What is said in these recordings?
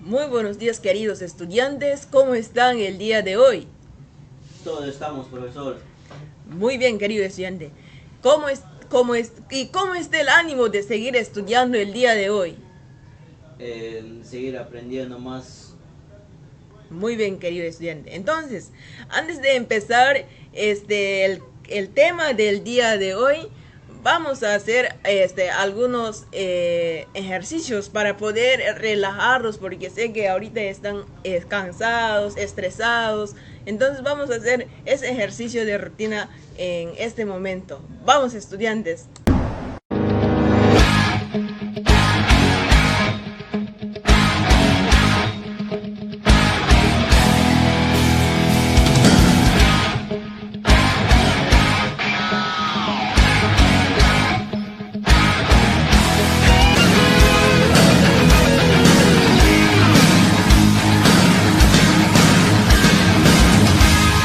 Muy buenos días, queridos estudiantes, ¿cómo están el día de hoy? Todos estamos, profesor, Muy bien, querido estudiante. ¿Cómo está el ánimo de seguir estudiando el día de hoy? en seguir aprendiendo más. Muy bien, querido estudiante. Entonces, antes de empezar el tema del día de hoy, vamos a hacer algunos ejercicios para poder relajarlos, porque sé que ahorita están cansados, estresados. Entonces vamos a hacer ese ejercicio de rutina en este momento. Vamos, estudiantes.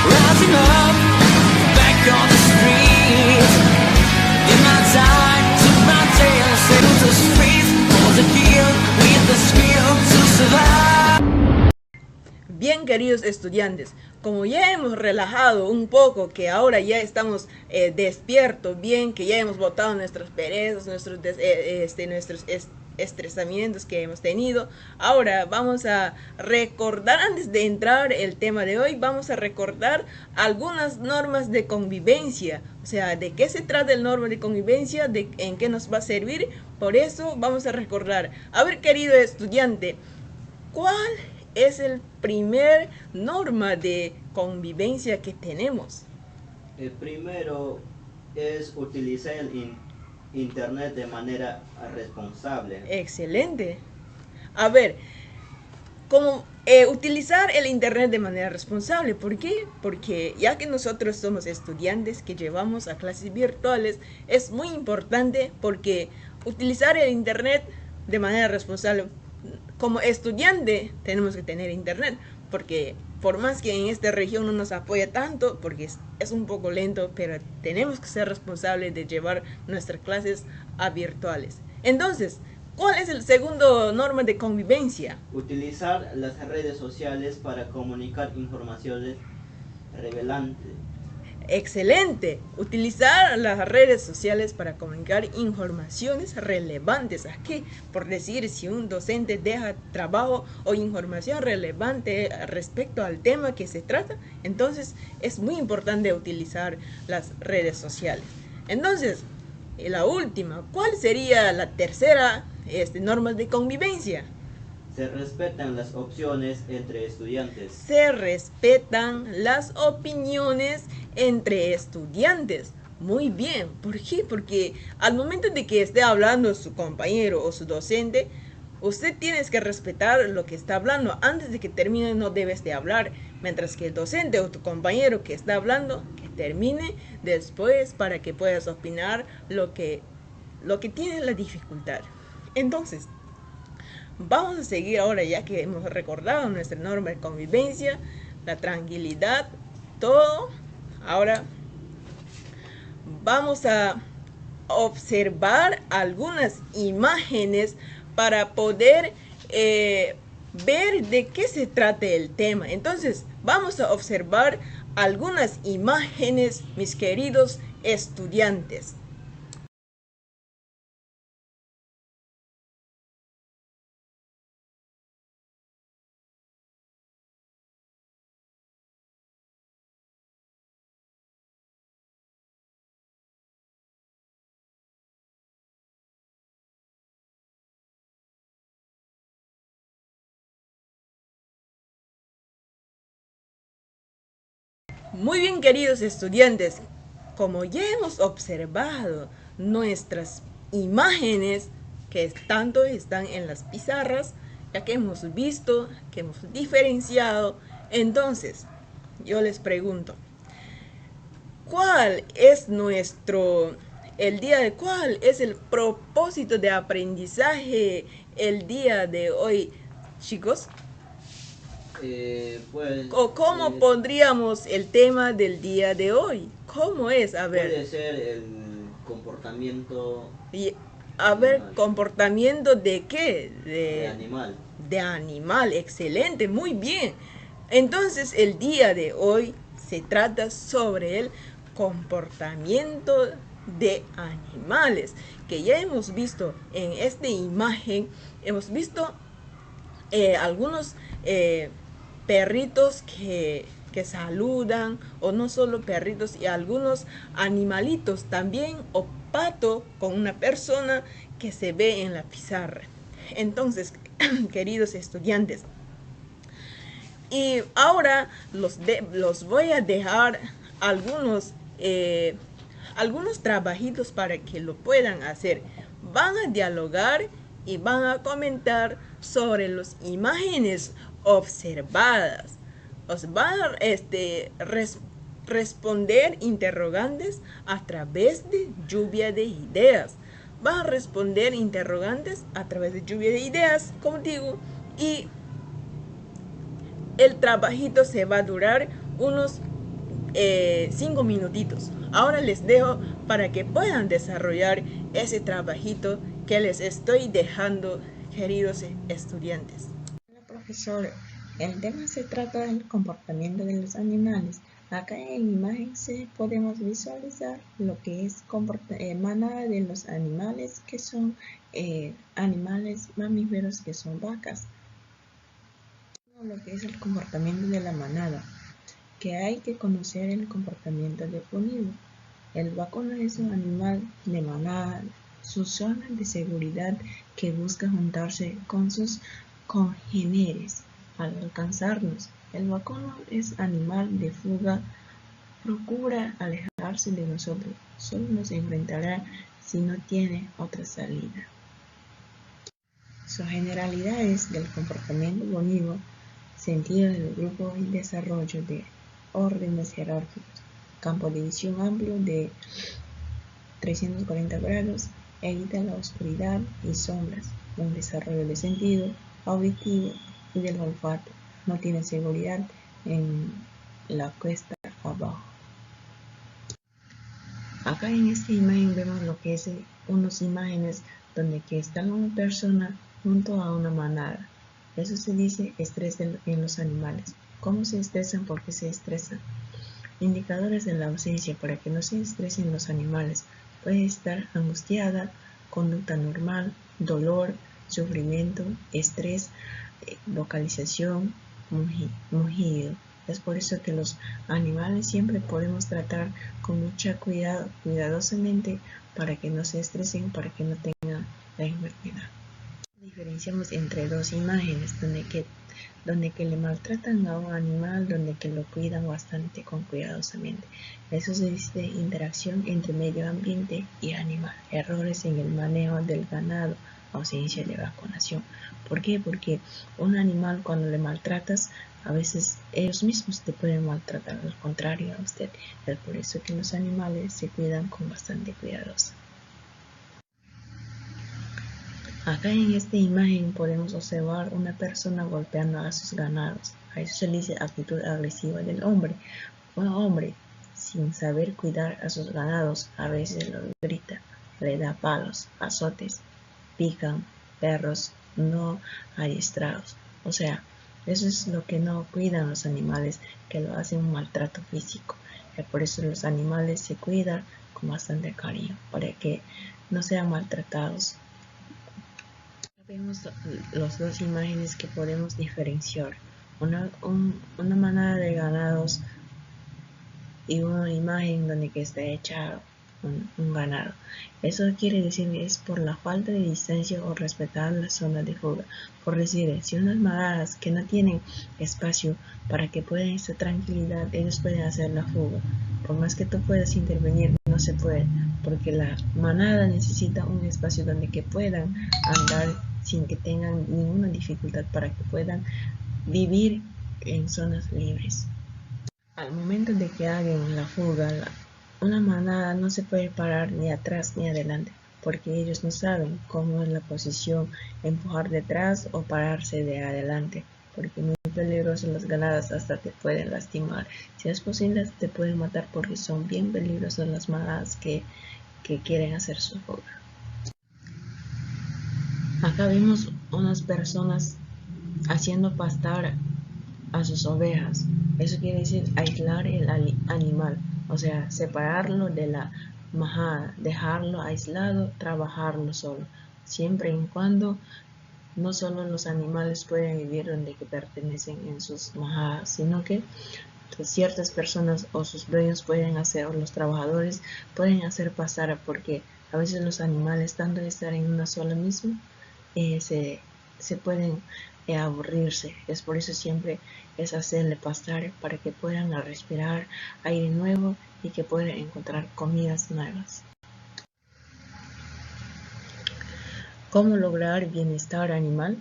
Rising up, back on the street. In my time, took my tail, sailed the streets. Was a kid with the skill to survive. Bien, queridos estudiantes, como ya hemos relajado un poco, que ahora ya estamos despiertos, bien, que ya hemos botado nuestras perezas, nuestros estresamientos que hemos tenido, ahora vamos a recordar, antes de entrar el tema de hoy, vamos a recordar algunas normas de convivencia, o sea, de qué se trata el norma de convivencia, en qué nos va a servir. Por eso vamos a recordar. A ver, querido estudiante, ¿cuál es el primer norma de convivencia que tenemos? El primero es utilizar internet de manera responsable. Excelente. A ver, ¿cómo utilizar el internet de manera responsable? ¿Por qué? Porque ya que nosotros somos estudiantes que llevamos a clases virtuales, es muy importante porque utilizar el internet de manera responsable, como estudiante tenemos que tener internet, porque por más que en esta región no nos apoya tanto, porque es un poco lento, pero tenemos que ser responsables de llevar nuestras clases a virtuales. Entonces, ¿cuál es el segundo norma de convivencia? Utilizar las redes sociales para comunicar informaciones relevantes. Excelente. Utilizar las redes sociales para comunicar informaciones relevantes. Aquí, por decir, si un docente deja trabajo o información relevante respecto al tema que se trata, entonces es muy importante utilizar las redes sociales. Entonces, la última, ¿cuál sería la tercera norma de convivencia? Se respetan las opciones entre estudiantes. Se respetan las opiniones entre estudiantes. Muy bien, ¿por qué? Porque al momento de que esté hablando su compañero o su docente, usted tiene que respetar lo que está hablando. Antes de que termine no debes de hablar, mientras que el docente o tu compañero que está hablando, que termine después para que puedas opinar lo que tiene la dificultad. Entonces, vamos a seguir ahora, ya que hemos recordado nuestra norma de convivencia, la tranquilidad, todo. Ahora vamos a observar algunas imágenes para poder ver de qué se trata el tema. Entonces, vamos a observar algunas imágenes, mis queridos estudiantes. Muy bien, queridos estudiantes, como ya hemos observado nuestras imágenes que tanto están en las pizarras, ya que hemos visto, que hemos diferenciado, entonces yo les pregunto, ¿cuál es cuál es el propósito de aprendizaje el día de hoy, chicos? Pues ¿O cómo pondríamos el tema del día de hoy? ¿Cómo es? A ver. puede ser el comportamiento Y, a ver, animal. comportamiento de qué? De animal. de animal. Excelente, muy bien. Entonces el día de hoy se trata sobre el comportamiento de animales, que ya hemos visto en esta imagen. Hemos visto algunos perritos que saludan, o no solo perritos, y algunos animalitos también, o pato con una persona que se ve en la pizarra. Entonces, queridos estudiantes, y ahora los voy a dejar algunos, algunos trabajitos para que lo puedan hacer. Van a dialogar y van a comentar sobre las imágenes observadas. Os van a responder interrogantes a través de lluvia de ideas. Van a responder interrogantes a través de lluvia de ideas, como digo, y el trabajito se va a durar unos 5 minutitos. Ahora les dejo para que puedan desarrollar ese trabajito que les estoy dejando, queridos estudiantes. Hola, profesor, el tema se trata del comportamiento de los animales. Acá en la imagen podemos visualizar lo que es manada de los animales, que son animales mamíferos, que son vacas. Lo que es el comportamiento de la manada, que hay que conocer el comportamiento del ponido. El vacuno es un animal de manada, su zona de seguridad, que busca juntarse con sus congéneres al alcanzarnos. El vacuno es animal de fuga, procura alejarse de nosotros, solo nos enfrentará si no tiene otra salida. Sus generalidades del comportamiento bonito: sentido del grupo y desarrollo de órdenes jerárquicos, campo de visión amplio de 340 grados, evita la oscuridad y sombras, un desarrollo de sentido auditivo y del olfato, no tiene seguridad en la cuesta abajo. Acá en esta imagen vemos lo que es unas imágenes donde que está una persona junto a una manada. Eso se dice estrés en los animales. ¿Cómo se estresan? ¿Por qué se estresan? Indicadores de la ausencia para que no se estresen los animales. Puede estar angustiada, conducta normal, dolor, sufrimiento, estrés, vocalización, mugido. Es por eso que los animales siempre podemos tratar con mucho cuidado, cuidadosamente, para que no se estresen, para que no tengan la enfermedad. Diferenciamos entre dos imágenes, donde que le maltratan a un animal, donde que lo cuidan bastante cuidadosamente. Eso se dice interacción entre medio ambiente y animal. Errores en el manejo del ganado, ausencia de vacunación. ¿Por qué? Porque un animal, cuando le maltratas, a veces ellos mismos te pueden maltratar, al contrario a usted. Es por eso que los animales se cuidan con bastante cuidadoso. Acá en esta imagen podemos observar una persona golpeando a sus ganados. A eso se le dice actitud agresiva del hombre. Un hombre, sin saber cuidar a sus ganados, a veces los grita, le da palos, azotes, pican, perros no adiestrados. O sea, eso es lo que no cuidan los animales, que lo hacen un maltrato físico. Y por eso los animales se cuidan con bastante cariño, para que no sean maltratados. Vemos las dos imágenes que podemos diferenciar. Una manada de ganados y una imagen donde que está hecha un ganado. Eso quiere decir que es por la falta de distancia o respetar la zona de fuga. Por decir, si unas manadas que no tienen espacio para que puedan estar tranquilidad, ellos pueden hacer la fuga. Por más que tú puedas intervenir, no se puede, porque la manada necesita un espacio donde que puedan andar sin que tengan ninguna dificultad, para que puedan vivir en zonas libres. Al momento de que hagan la fuga, una manada no se puede parar ni atrás ni adelante, porque ellos no saben cómo es la posición, empujar detrás o pararse de adelante, porque es muy peligroso. Las ganadas hasta te pueden lastimar. Si es posible, te pueden matar, porque son bien peligrosas las manadas que quieren hacer su fuga. Acá vemos unas personas haciendo pastar a sus ovejas. Eso quiere decir aislar el animal, o sea, separarlo de la majada, dejarlo aislado, trabajarlo solo, siempre y cuando no solo los animales pueden vivir donde que pertenecen en sus majadas, sino que ciertas personas o sus dueños pueden hacer, o los trabajadores pueden hacer pasar, porque a veces los animales, tanto de estar en una sola misma, se pueden aburrirse. Es por eso siempre es hacerle pastar para que puedan respirar aire nuevo y que puedan encontrar comidas nuevas. ¿Cómo lograr bienestar animal?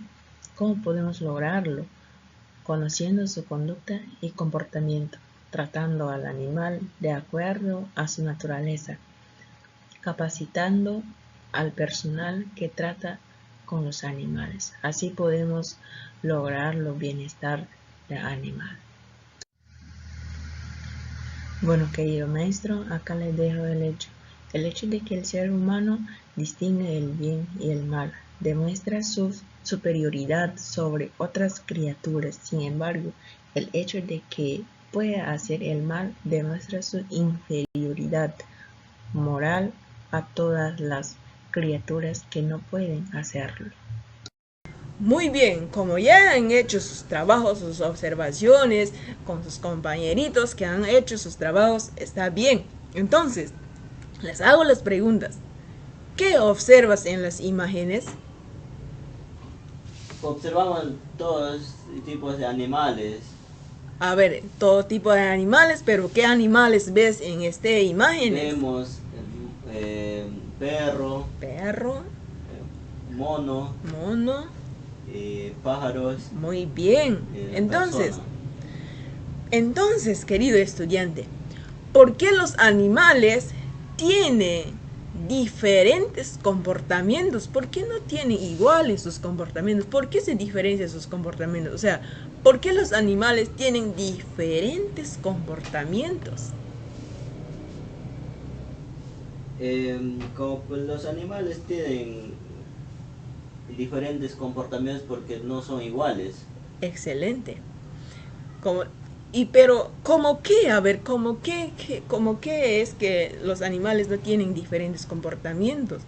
¿Cómo podemos lograrlo? Conociendo su conducta y comportamiento, tratando al animal de acuerdo a su naturaleza, capacitando al personal que trata con los animales. Así podemos lograr el bienestar del animal. Bueno, querido maestro, acá les dejo el hecho. El hecho de que el ser humano distingue el bien y el mal, demuestra su superioridad sobre otras criaturas. Sin embargo, el hecho de que pueda hacer el mal demuestra su inferioridad moral a todas las criaturas que no pueden hacerlo. Muy bien, como ya han hecho sus trabajos, sus observaciones con sus compañeritos que han hecho sus trabajos, está bien. Entonces, les hago las preguntas. ¿Qué observas en las imágenes? Observamos todos tipos de animales. A ver, todo tipo de animales, pero ¿qué animales ves en esta imagen? Vemos perro, Perro, mono, mono, pájaros. muy bien. Entonces, querido estudiante, ¿por qué los animales tienen diferentes comportamientos? ¿Por qué no tienen iguales sus comportamientos? ¿Por qué se diferencian sus comportamientos? O sea, ¿por qué los animales tienen diferentes comportamientos? Como pues, los animales tienen diferentes comportamientos porque no son iguales. Excelente. Pero, ¿cómo qué? A ver, ¿cómo qué es que los animales no tienen diferentes comportamientos?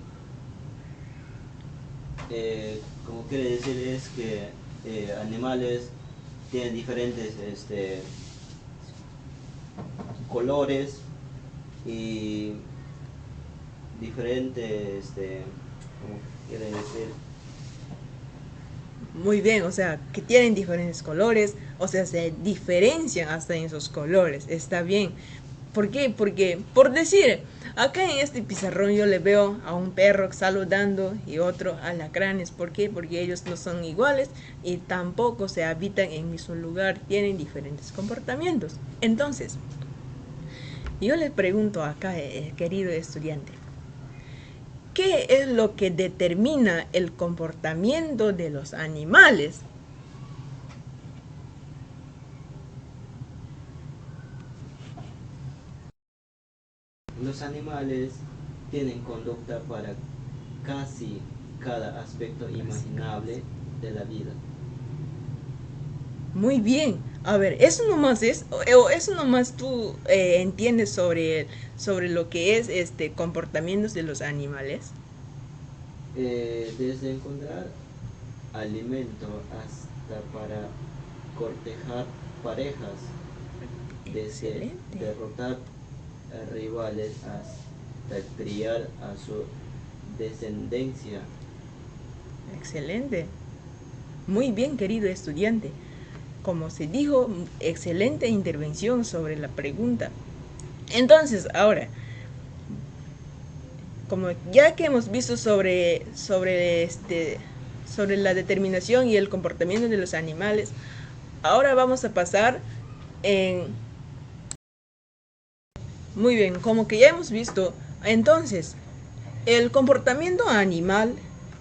Como quiere decir es que animales tienen diferentes colores y diferentes, como quiere decir, Muy bien, o sea, que tienen diferentes colores, o sea, se diferencian hasta en sus colores, está bien. ¿Por qué? Porque, por decir, acá en este pizarrón yo le veo a un perro saludando y otro alacranes. ¿Por qué? Porque ellos no son iguales y tampoco se habitan en el mismo lugar, tienen diferentes comportamientos. Entonces, yo le pregunto acá, querido estudiante, ¿qué es lo que determina el comportamiento de los animales? los animales tienen conducta para casi cada aspecto imaginable de la vida. Muy bien. A ver, eso nomás eso nomás tú entiendes sobre lo que es comportamientos de los animales. Desde encontrar alimento hasta para cortejar parejas, desde Excelente. derrotar a rivales hasta criar a su descendencia. Excelente. Muy bien, querido estudiante. Como se dijo, excelente intervención sobre la pregunta. Entonces, ahora, como ya que hemos visto sobre la determinación y el comportamiento de los animales, ahora vamos a pasar en... Muy bien, como que ya hemos visto, entonces, el comportamiento animal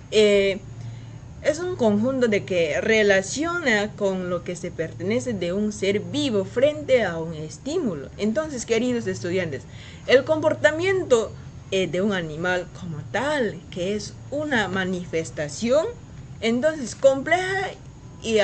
es un conjunto de que relaciona con lo que se pertenece de un ser vivo frente a un estímulo. Entonces, queridos estudiantes, el comportamiento de un animal como tal, que es una manifestación, entonces compleja y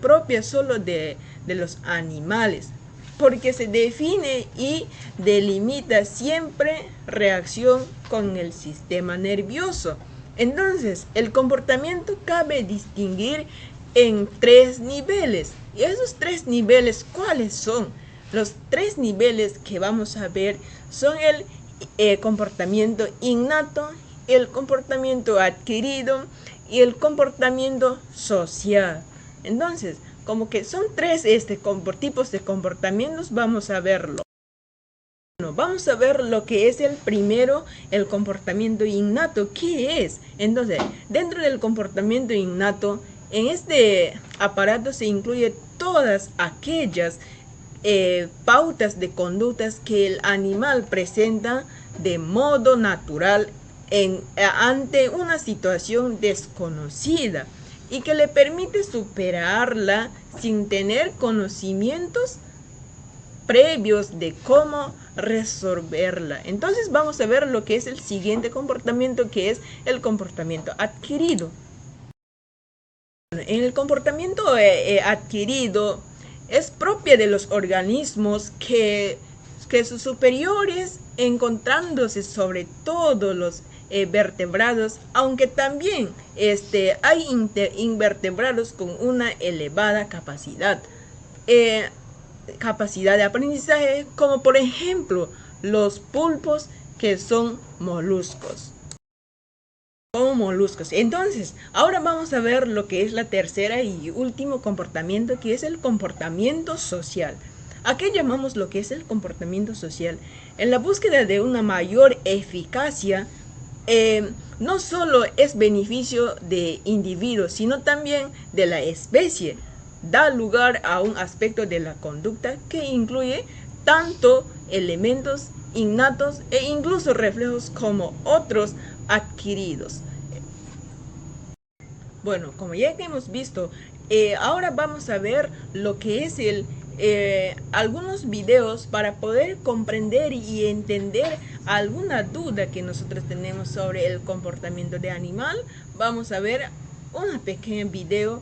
propia solo de los animales, porque se define y delimita siempre reacción con el sistema nervioso. Entonces, el comportamiento cabe distinguir en 3 niveles. ¿Y esos 3 niveles cuáles son? Los 3 niveles que vamos a ver son el comportamiento innato, el comportamiento adquirido y el comportamiento social. Entonces, como que son 3 tipos de comportamientos, vamos a verlo. Bueno, vamos a ver lo que es el primero, el comportamiento innato. ¿Qué es? Entonces, dentro del comportamiento innato, en este aparato se incluye todas aquellas pautas de conductas que el animal presenta de modo natural ante una situación desconocida y que le permite superarla sin tener conocimientos previos de cómo resolverla. Entonces vamos a ver lo que es el siguiente comportamiento, que es el comportamiento adquirido. En el comportamiento adquirido es propia de los organismos que sus superiores, encontrándose sobre todo los vertebrados, aunque también hay invertebrados con una elevada capacidad de aprendizaje, como por ejemplo los pulpos, que son moluscos. Entonces, ahora vamos a ver lo que es la tercera y último comportamiento, que es el comportamiento social. ¿A qué llamamos lo que es el comportamiento social? En la búsqueda de una mayor eficacia, no solo es beneficio de individuos, sino también de la especie. Da lugar a un aspecto de la conducta que incluye tanto elementos innatos e incluso reflejos como otros adquiridos. Bueno, como ya hemos visto, ahora vamos a ver lo que es algunos videos para poder comprender y entender alguna duda que nosotros tenemos sobre el comportamiento de animal. Vamos a ver un pequeño video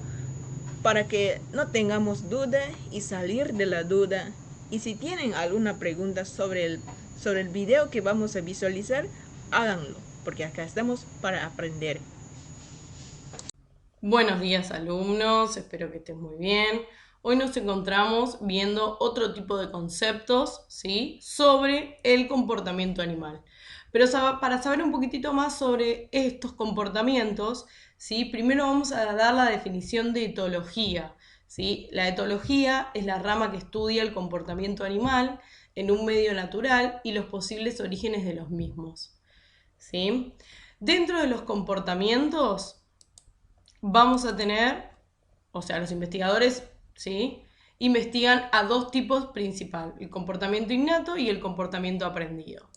para que no tengamos duda y salir de la duda. Y si tienen alguna pregunta sobre el video que vamos a visualizar, háganlo, porque acá estamos para aprender. Buenos días, alumnos, espero que estén muy bien. Hoy nos encontramos viendo otro tipo de conceptos, ¿sí?, sobre el comportamiento animal. Pero para saber un poquitito más sobre estos comportamientos, ¿sí?, primero vamos a dar la definición de etología, ¿sí? La etología es la rama que estudia el comportamiento animal en un medio natural y los posibles orígenes de los mismos, ¿sí? Dentro de los comportamientos vamos a tener, o sea, los investigadores, ¿sí?, investigan a 2 tipos principales, el comportamiento innato y el comportamiento aprendido,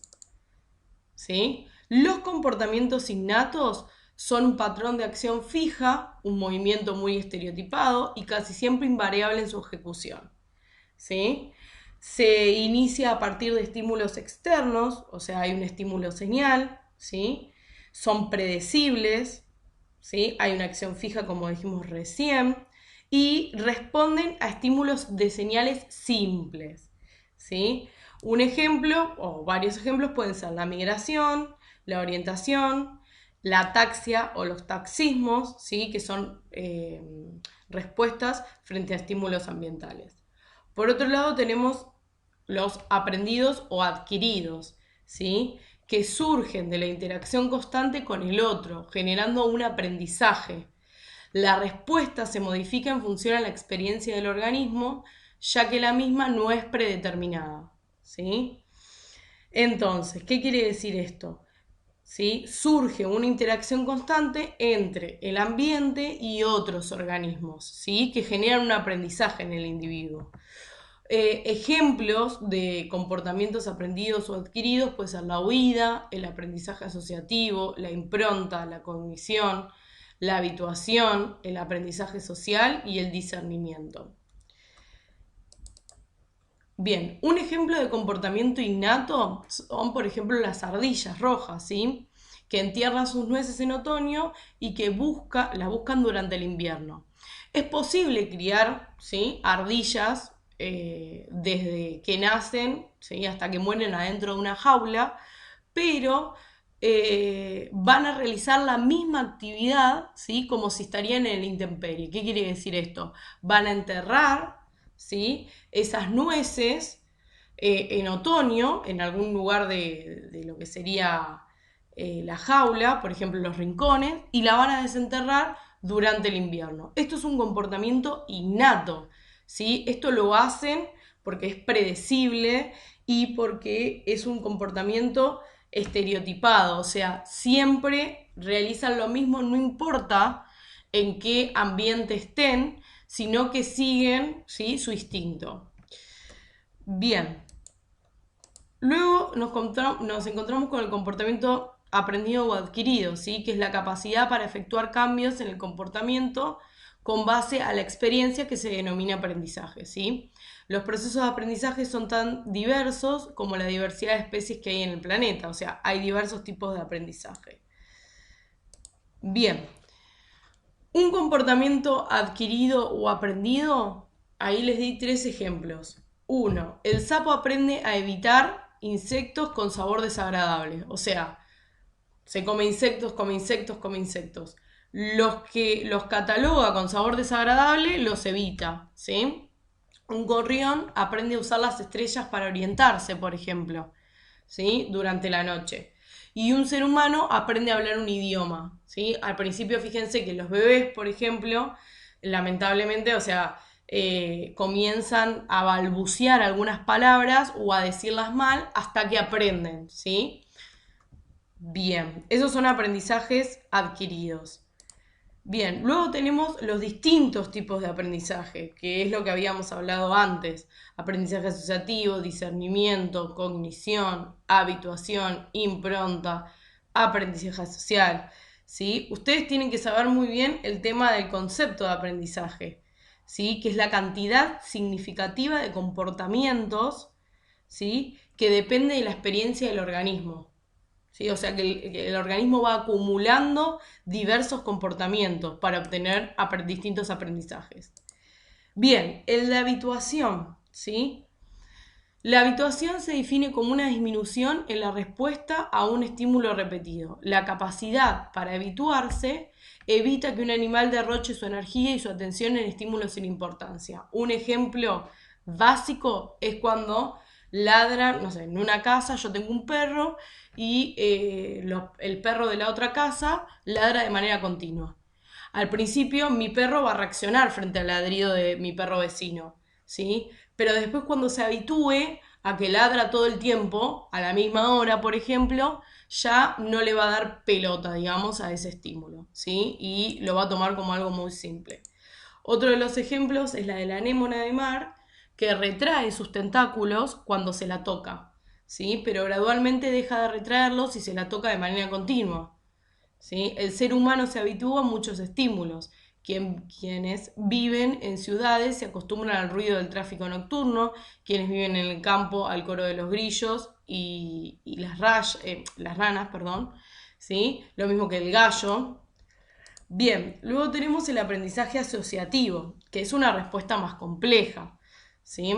¿sí? Los comportamientos innatos son un patrón de acción fija, un movimiento muy estereotipado y casi siempre invariable en su ejecución, ¿sí? Se inicia a partir de estímulos externos, o sea, hay un estímulo señal, ¿sí? Son predecibles, ¿sí? Hay una acción fija, como dijimos recién, y responden a estímulos de señales simples, ¿sí? Un ejemplo, o varios ejemplos, pueden ser la migración, la orientación, la ataxia o los taxismos, ¿sí?, que son respuestas frente a estímulos ambientales. Por otro lado tenemos los aprendidos o adquiridos, ¿sí?, que surgen de la interacción constante con el otro, generando un aprendizaje. La respuesta se modifica en función a la experiencia del organismo, ya que la misma no es predeterminada, ¿sí? Entonces, ¿qué quiere decir esto? ¿Sí? Surge una interacción constante entre el ambiente y otros organismos, ¿sí?, que generan un aprendizaje en el individuo. Ejemplos de comportamientos aprendidos o adquiridos puede ser la huida, el aprendizaje asociativo, la impronta, la cognición, la habituación, el aprendizaje social y el discernimiento. Bien, un ejemplo de comportamiento innato son, por ejemplo, las ardillas rojas, ¿sí?, que entierran sus nueces en otoño y que las buscan durante el invierno. Es posible criar, ¿sí?, ardillas desde que nacen, ¿sí?, hasta que mueren adentro de una jaula, pero van a realizar la misma actividad, ¿sí?, como si estarían en el intemperie. ¿Qué quiere decir esto? Van a enterrar, ¿sí?, esas nueces en otoño, en algún lugar de lo que sería la jaula, por ejemplo los rincones, y la van a desenterrar durante el invierno. Esto es un comportamiento innato, ¿sí? Esto lo hacen porque es predecible y porque es un comportamiento estereotipado, o sea, siempre realizan lo mismo, no importa en qué ambiente estén, sino que siguen, ¿sí?, su instinto. Bien, luego nos encontramos con el comportamiento aprendido o adquirido, ¿sí?, que es la capacidad para efectuar cambios en el comportamiento con base a la experiencia, que se denomina aprendizaje, ¿sí? Los procesos de aprendizaje son tan diversos como la diversidad de especies que hay en el planeta, o sea, hay diversos tipos de aprendizaje. Bien, un comportamiento adquirido o aprendido, ahí les di 3 ejemplos. 1. El sapo aprende a evitar insectos con sabor desagradable, o sea, se come insectos, come insectos, come insectos. Los que los cataloga con sabor desagradable los evita, ¿sí? Un gorrión aprende a usar las estrellas para orientarse, por ejemplo, ¿sí?, durante la noche. Y un ser humano aprende a hablar un idioma, ¿sí? Al principio, fíjense que los bebés, por ejemplo, lamentablemente, o sea, comienzan a balbucear algunas palabras o a decirlas mal hasta que aprenden, ¿sí? Bien, esos son aprendizajes adquiridos. Bien, luego tenemos los distintos tipos de aprendizaje, que es lo que habíamos hablado antes. Aprendizaje asociativo, discernimiento, cognición, habituación, impronta, aprendizaje social, ¿sí? Ustedes tienen que saber muy bien el tema del concepto de aprendizaje, ¿sí?, que es la cantidad significativa de comportamientos, ¿sí?, que depende de la experiencia del organismo. ¿Sí? O sea que el organismo va acumulando diversos comportamientos para obtener distintos aprendizajes. Bien, el de habituación, ¿sí? La habituación se define como una disminución en la respuesta a un estímulo repetido. La capacidad para habituarse evita que un animal derroche su energía y su atención en estímulos sin importancia. Un ejemplo básico es cuando ladran, no sé, en una casa yo tengo un perro y el perro de la otra casa ladra de manera continua. Al principio mi perro va a reaccionar frente al ladrido de mi perro vecino, ¿sí? Pero después, cuando se habitúe a que ladra todo el tiempo, a la misma hora, por ejemplo, ya no le va a dar pelota, digamos, a ese estímulo, ¿sí? Y lo va a tomar como algo muy simple. Otro de los ejemplos es la de la anémona de mar, que retrae sus tentáculos cuando se la toca, ¿sí? Pero gradualmente deja de retraerlos si se la toca de manera continua, ¿sí? El ser humano se habitúa a muchos estímulos. Quienes viven en ciudades se acostumbran al ruido del tráfico nocturno, quienes viven en el campo al coro de los grillos y las ranas, ¿sí? Lo mismo que el gallo. Bien, luego tenemos el aprendizaje asociativo, que es una respuesta más compleja, ¿sí?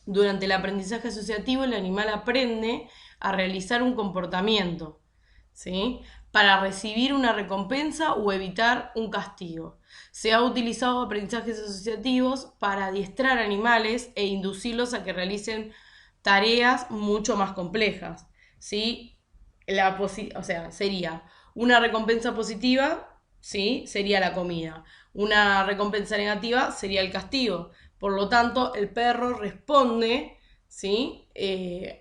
Durante el aprendizaje asociativo, el animal aprende a realizar un comportamiento, ¿sí?, para recibir una recompensa o evitar un castigo. Se ha utilizado aprendizajes asociativos para adiestrar animales e inducirlos a que realicen tareas mucho más complejas, ¿sí? O sea, sería una recompensa positiva, ¿sí?, sería la comida. Una recompensa negativa sería el castigo. Por lo tanto, el perro responde, ¿sí?,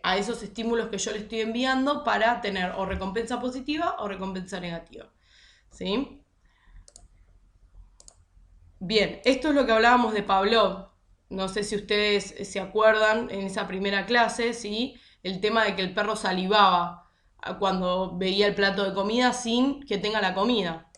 a esos estímulos que yo le estoy enviando para tener o recompensa positiva o recompensa negativa, ¿sí? Bien, esto es lo que hablábamos de Pavlov. No sé si ustedes se acuerdan en esa primera clase, ¿sí?, el tema de que el perro salivaba cuando veía el plato de comida sin que tenga la comida.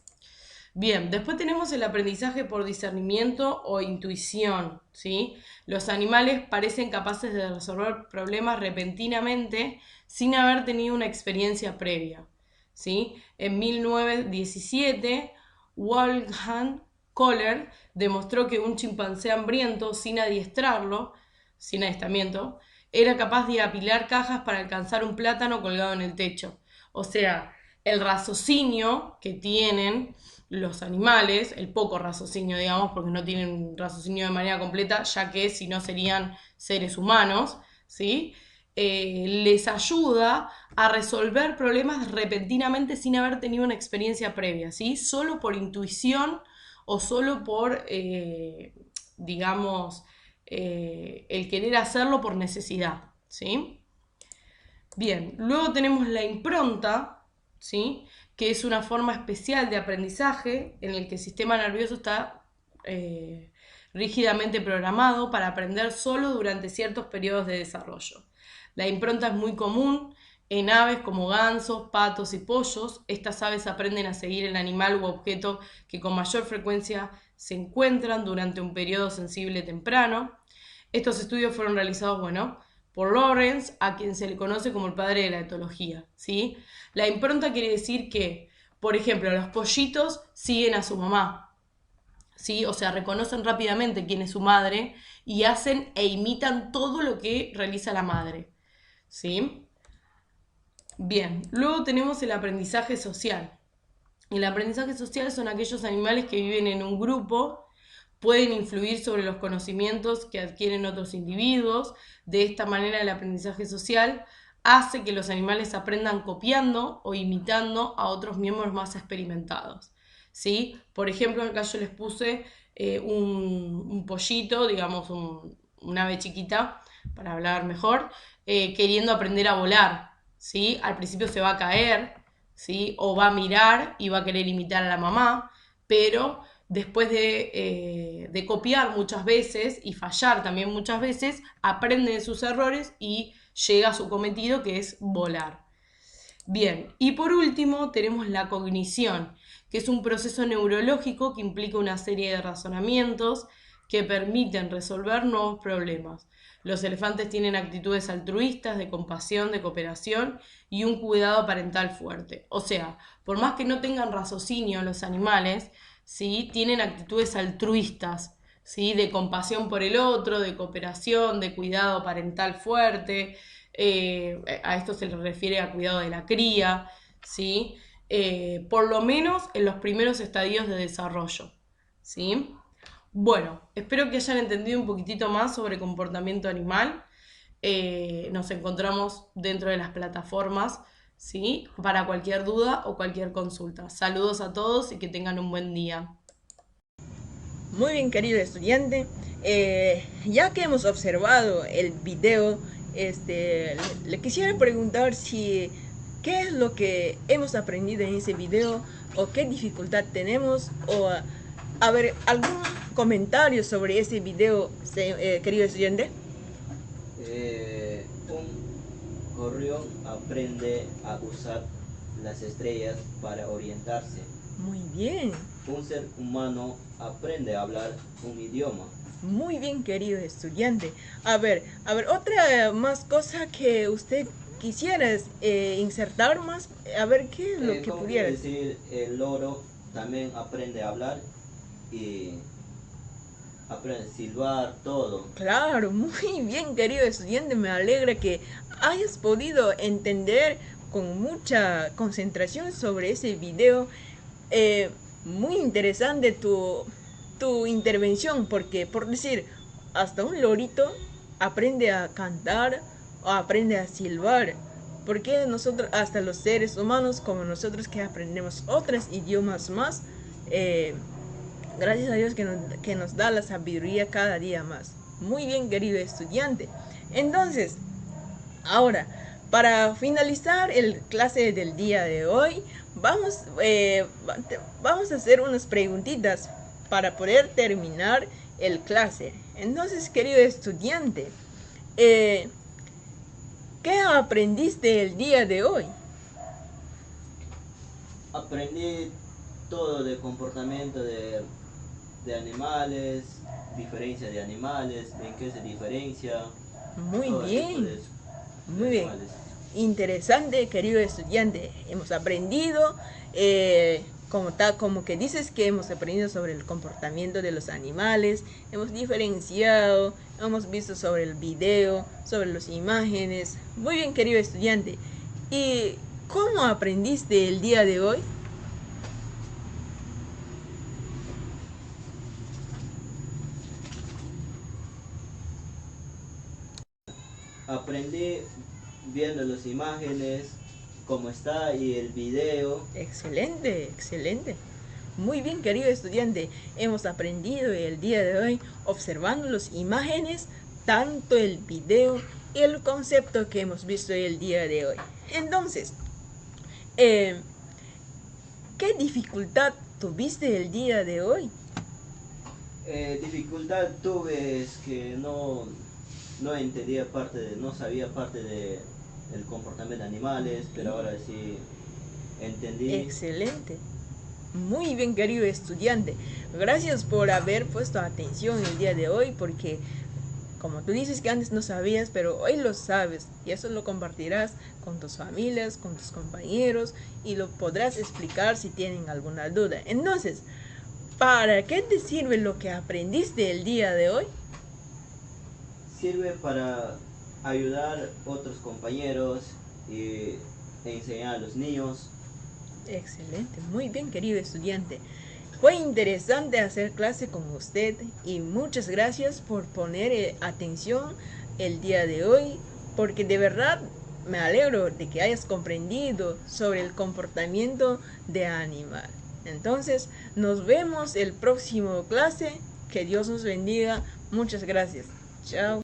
Bien, después tenemos el aprendizaje por discernimiento o intuición, ¿sí? Los animales parecen capaces de resolver problemas repentinamente sin haber tenido una experiencia previa, ¿sí? En 1917, Wolfgang Kohler demostró que un chimpancé hambriento, sin adiestramiento, era capaz de apilar cajas para alcanzar un plátano colgado en el techo. O sea, el raciocinio que tienen los animales, el poco raciocinio, digamos, porque no tienen raciocinio de manera completa, ya que si no serían seres humanos, ¿sí? Les ayuda a resolver problemas repentinamente sin haber tenido una experiencia previa, ¿sí? Solo por intuición o solo por, digamos, el querer hacerlo por necesidad, ¿sí? Bien, luego tenemos la impronta, ¿sí? Que es una forma especial de aprendizaje en el que el sistema nervioso está rígidamente programado para aprender solo durante ciertos periodos de desarrollo. La impronta es muy común en aves como gansos, patos y pollos. Estas aves aprenden a seguir el animal u objeto que con mayor frecuencia se encuentran durante un periodo sensible temprano. Estos estudios fueron realizados, por Lawrence, a quien se le conoce como el padre de la etología, ¿sí? La impronta quiere decir que, por ejemplo, los pollitos siguen a su mamá, ¿sí? O sea, reconocen rápidamente quién es su madre y hacen e imitan todo lo que realiza la madre, ¿sí? Bien, luego tenemos el aprendizaje social. El aprendizaje social son aquellos animales que viven en un grupo, pueden influir sobre los conocimientos que adquieren otros individuos. De esta manera, el aprendizaje social hace que los animales aprendan copiando o imitando a otros miembros más experimentados, ¿sí? Por ejemplo, acá yo les puse un pollito, digamos un ave chiquita, para hablar mejor, queriendo aprender a volar, ¿sí? Al principio se va a caer, ¿sí? O va a mirar y va a querer imitar a la mamá, pero después de copiar muchas veces y fallar también muchas veces, aprende de sus errores y llega a su cometido, que es volar. Bien, y por último tenemos la cognición, que es un proceso neurológico que implica una serie de razonamientos que permiten resolver nuevos problemas. Los elefantes tienen actitudes altruistas, de compasión, de cooperación y un cuidado parental fuerte. O sea, por más que no tengan raciocinio los animales, ¿sí? Tienen actitudes altruistas, ¿sí? De compasión por el otro, de cooperación, de cuidado parental fuerte. A esto se le refiere a cuidado de la cría, ¿sí? Por lo menos en los primeros estadios de desarrollo, ¿sí? Bueno, espero que hayan entendido un poquitito más sobre comportamiento animal. Nos encontramos dentro de las plataformas, ¿sí? Para cualquier duda o cualquier consulta. Saludos a todos y que tengan un buen día. Muy bien, querido estudiante, ya que hemos observado el video, le quisiera preguntar si qué es lo que hemos aprendido en ese video o qué dificultad tenemos, o a ver, algún comentario sobre ese video, querido estudiante. Un gorrión aprende a usar las estrellas para orientarse. Muy bien. Un ser humano aprende a hablar un idioma. Muy bien, querido estudiante. A ver, otra más cosa que usted quisiera insertar más. A ver, ¿qué es lo que ¿Cómo pudiera decir? El loro también aprende a hablar y aprende a silbar, todo. Claro, muy bien, querido estudiante. Me alegra que hayas podido entender con mucha concentración sobre ese video. Muy interesante tu intervención, porque por decir, hasta un lorito aprende a cantar o aprende a silbar. Porque nosotros, hasta los seres humanos como nosotros que aprendemos otros idiomas más, gracias a Dios que nos da la sabiduría cada día más. Muy bien, querido estudiante. Entonces, ahora, para finalizar el clase del día de hoy, vamos a hacer unas preguntitas para poder terminar el clase. Entonces, querido estudiante, ¿qué aprendiste el día de hoy? Aprendí todo de comportamiento de animales, diferencia de animales, en qué se diferencia. Muy todo bien, tipo de muy bien. animales. Interesante, querido estudiante. Hemos aprendido como que dices que hemos aprendido sobre el comportamiento de los animales, hemos diferenciado, hemos visto sobre el video, sobre las imágenes. Muy bien, querido estudiante. ¿Y cómo aprendiste el día de hoy? Aprendí viendo las imágenes, cómo está y el video. Excelente, excelente. Muy bien, querido estudiante. Hemos aprendido el día de hoy observando las imágenes, tanto el video y el concepto que hemos visto el día de hoy. Entonces, ¿qué dificultad tuviste el día de hoy? Dificultad tuve es que no entendía no sabía parte del comportamiento de animales, pero ahora sí entendí. Excelente. Muy bien, querido estudiante. Gracias por haber puesto atención el día de hoy, porque como tú dices que antes no sabías, pero hoy lo sabes y eso lo compartirás con tus familias, con tus compañeros y lo podrás explicar si tienen alguna duda. Entonces, ¿para qué te sirve lo que aprendiste el día de hoy? Sirve para ayudar a otros compañeros y enseñar a los niños. Excelente, muy bien, querido estudiante. Fue interesante hacer clase con usted y muchas gracias por poner atención el día de hoy, porque de verdad me alegro de que hayas comprendido sobre el comportamiento de animal. Entonces, nos vemos el próximo clase. Que Dios nos bendiga. Muchas gracias. Chao.